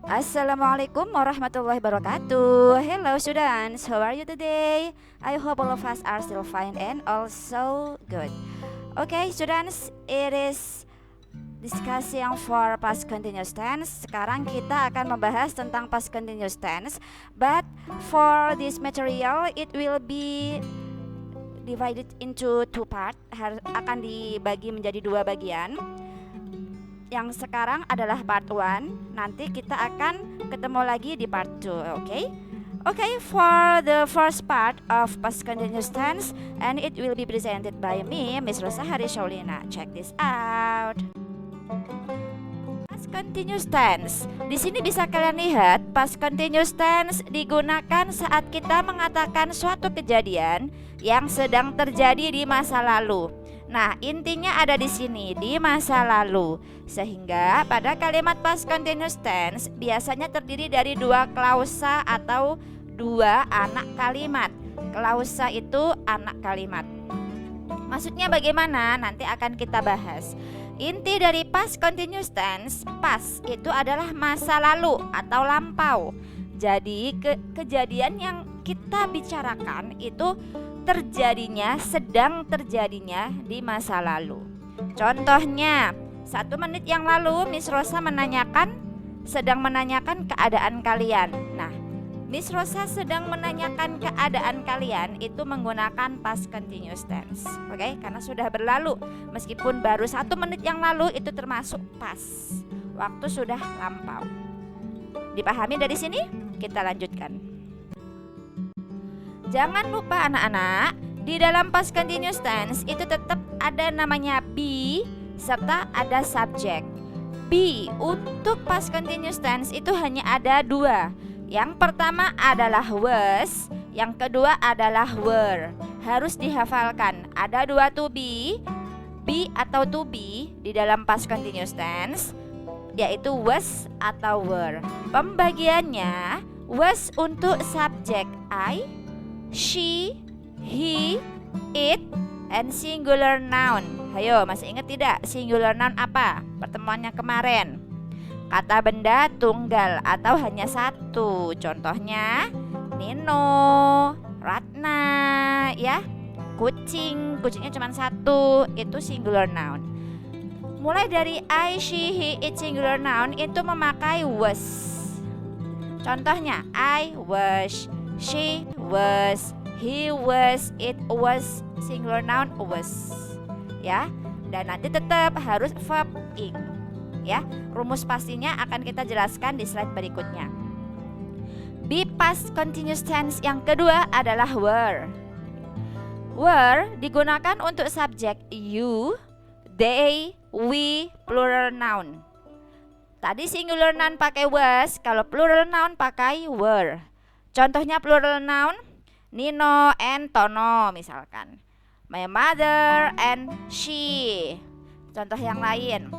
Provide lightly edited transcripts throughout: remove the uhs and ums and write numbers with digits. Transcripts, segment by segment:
Assalamualaikum warahmatullahi wabarakatuh. Hello students, how are you today? I hope all of us are still fine and also good. Okay students, it is discussing for past continuous tense. Sekarang kita akan membahas tentang past continuous tense. But for this material, it will be divided into two part. Akan dibagi menjadi dua bagian. Yang sekarang adalah part 1. Nanti kita akan ketemu lagi di part 2. Okay, for the first part of past continuous tense, and it will be presented by me, Miss Rosa Hari Shaulina. Check this out. Past continuous tense. Di sini bisa kalian lihat, past continuous tense digunakan saat kita mengatakan suatu kejadian yang sedang terjadi di masa lalu. Nah, intinya ada di sini, di masa lalu. Sehingga pada kalimat past continuous tense biasanya terdiri dari dua klausa atau dua anak kalimat. Klausa itu anak kalimat. Maksudnya bagaimana? Nanti akan kita bahas. Inti dari past continuous tense, past itu adalah masa lalu atau lampau. Jadi kejadian yang kita bicarakan itu terjadinya, sedang terjadinya di masa lalu. Contohnya, 1 menit yang lalu Miss Rosa sedang menanyakan keadaan kalian. Nah, Miss Rosa sedang menanyakan keadaan kalian itu menggunakan past continuous tense. Oke, karena sudah berlalu. Meskipun baru 1 menit yang lalu itu termasuk past. Waktu sudah lampau. Dipahami dari sini? Kita lanjutkan. Jangan lupa anak-anak, di dalam past continuous tense itu tetap ada namanya be serta ada subjek. Be untuk past continuous tense itu hanya ada 2. Yang pertama adalah was, yang kedua adalah were. Harus dihafalkan, ada 2 to be atau to be di dalam past continuous tense, yaitu was atau were. Pembagiannya, was untuk subjek I, she, he, it, and singular noun. Ayo, masih ingat tidak singular noun apa? Pertemuannya kemarin. Kata benda tunggal atau hanya 1. Contohnya Nino, Ratna, ya. Kucingnya cuma 1. Itu singular noun. Mulai dari I, she, he, it singular noun itu memakai was. Contohnya I was, she was, he was, it was, singular noun was. Ya. Dan nanti tetap harus verb ing. Ya. Rumus pastinya akan kita jelaskan di slide berikutnya. Be past continuous tense yang kedua adalah were. Were digunakan untuk subjek you, they, we, plural noun. Tadi singular noun pakai was, kalau plural noun pakai were. Contohnya plural noun, Nino and Tono misalkan. My mother and she. Contoh yang lain,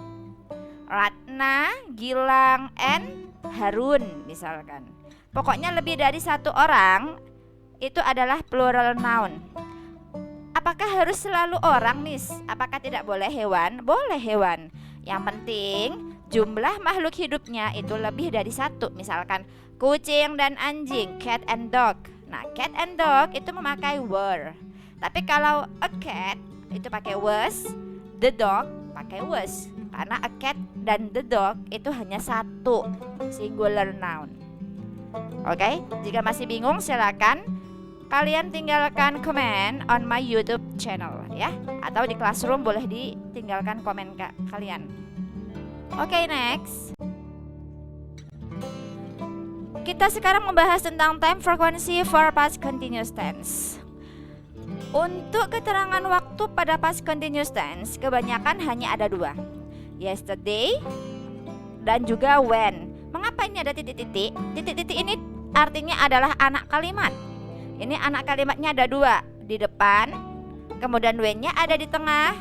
Ratna, Gilang, and Harun misalkan. Pokoknya lebih dari 1 orang itu adalah plural noun. Apakah harus selalu orang, Miss? Apakah tidak boleh hewan? Boleh hewan. Yang penting jumlah makhluk hidupnya itu lebih dari 1. Misalkan kucing dan anjing, cat and dog. Nah, cat and dog itu memakai were. Tapi kalau a cat itu pakai was, the dog pakai was. Karena a cat dan the dog itu hanya 1 singular noun. Oke, jika masih bingung silakan kalian tinggalkan komen on my YouTube channel ya, atau di classroom boleh ditinggalkan komen kalian. Oke, next. Kita sekarang membahas tentang time frequency for past continuous tense. Untuk keterangan waktu pada past continuous tense kebanyakan hanya ada 2. Yesterday dan juga when. Mengapa ini ada titik-titik? Titik-titik ini artinya adalah anak kalimat. Ini anak kalimatnya ada 2 di depan, kemudian when-nya ada di tengah,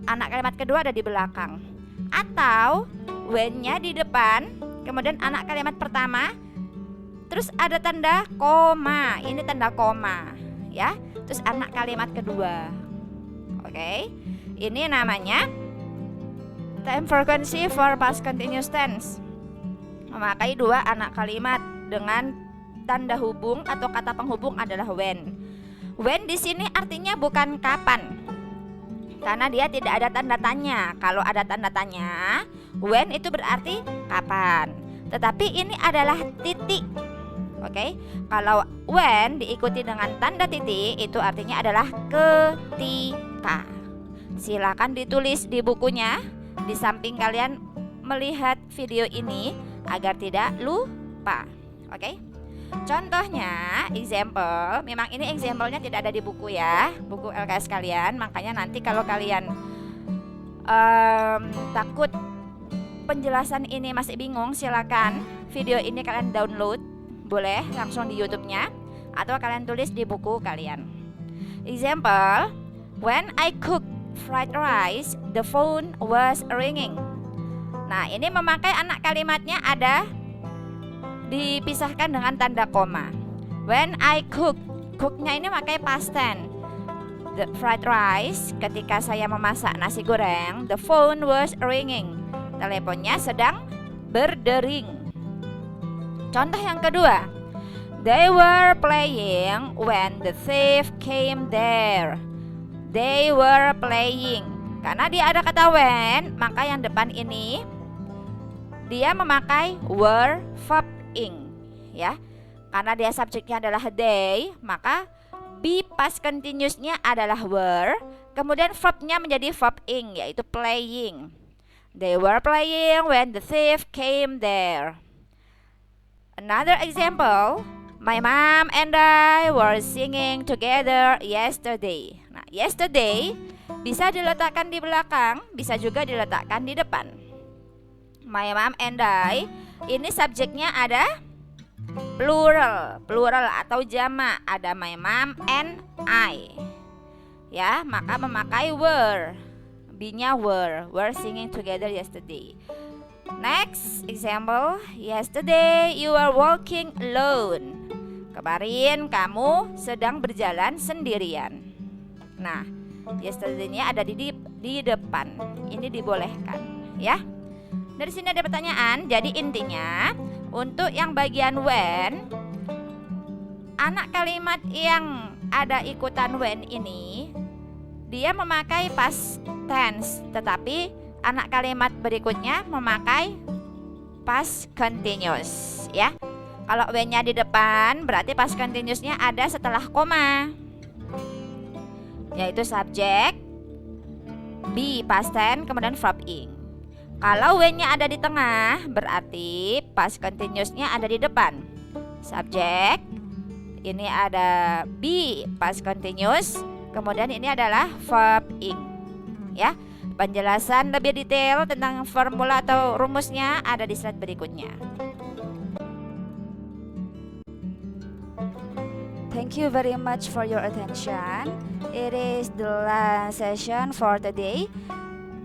anak kalimat kedua ada di belakang. Atau when-nya di depan, kemudian anak kalimat pertama, terus ada tanda koma. Ini tanda koma, ya. Terus anak kalimat kedua. Oke. Ini namanya time frequency for past continuous tense. memakai dua anak kalimat dengan tanda hubung atau kata penghubung adalah when. When di sini artinya bukan kapan, karena dia tidak ada tanda tanya. Kalau ada tanda tanya, when itu berarti kapan. Tetapi ini adalah titik. Oke, kalau when diikuti dengan tanda titik itu artinya adalah ketika. Silakan ditulis di bukunya di samping kalian melihat video ini agar tidak lupa. Oke. Contohnya, example, memang ini example-nya tidak ada di buku ya, buku LKS kalian. Makanya nanti kalau kalian takut penjelasan ini masih bingung, silakan video ini kalian download, boleh langsung di YouTube-nya, atau kalian tulis di buku kalian. Example, when I cook fried rice, the phone was ringing. Nah, ini memakai anak kalimatnya ada dipisahkan dengan tanda koma. When I cook, cooknya ini pakai past tense. The fried rice, ketika saya memasak nasi goreng, the phone was ringing. Teleponnya sedang berdering. Contoh yang kedua, they were playing when the thief came there. They were playing. Karena dia ada kata when, maka yang depan ini dia memakai were verb ing, ya. Karena dia subjeknya adalah they, maka be past continuous-nya adalah were, kemudian verbnya menjadi verb ing, yaitu playing. They were playing when the thief came there. Another example, my mom and I were singing together yesterday. Nah, yesterday bisa diletakkan di belakang, bisa juga diletakkan di depan. My mom and I, ini subjeknya ada plural atau jamak, ada my mom and I. Ya, maka memakai were. B-nya were singing together yesterday. Next example, yesterday you were walking alone. Kemarin kamu sedang berjalan sendirian. Nah, yesterday-nya ada di depan. Ini dibolehkan, ya. Dari sini ada pertanyaan. Jadi intinya untuk yang bagian when, anak kalimat yang ada ikutan when ini dia memakai past tense, tetapi anak kalimat berikutnya memakai past continuous, ya. Kalau when-nya di depan berarti past continuous-nya ada setelah koma, yaitu subjek, be past tense, kemudian verb ing. Kalau when-nya ada di tengah, berarti past continuous-nya ada di depan. Subjek, ini ada be past continuous, kemudian ini adalah verb ing. Ya, penjelasan lebih detail tentang formula atau rumusnya ada di slide berikutnya. Thank you very much for your attention. It is the last session for today.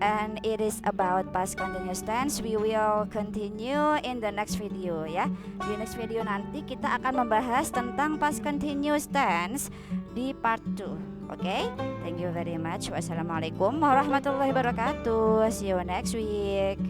And it is about past continuous tense. We will continue in the next video, ya. Di next video nanti kita akan membahas tentang past continuous tense di part 2. Oke? Thank you very much. Wassalamualaikum warahmatullahi wabarakatuh. See you next week.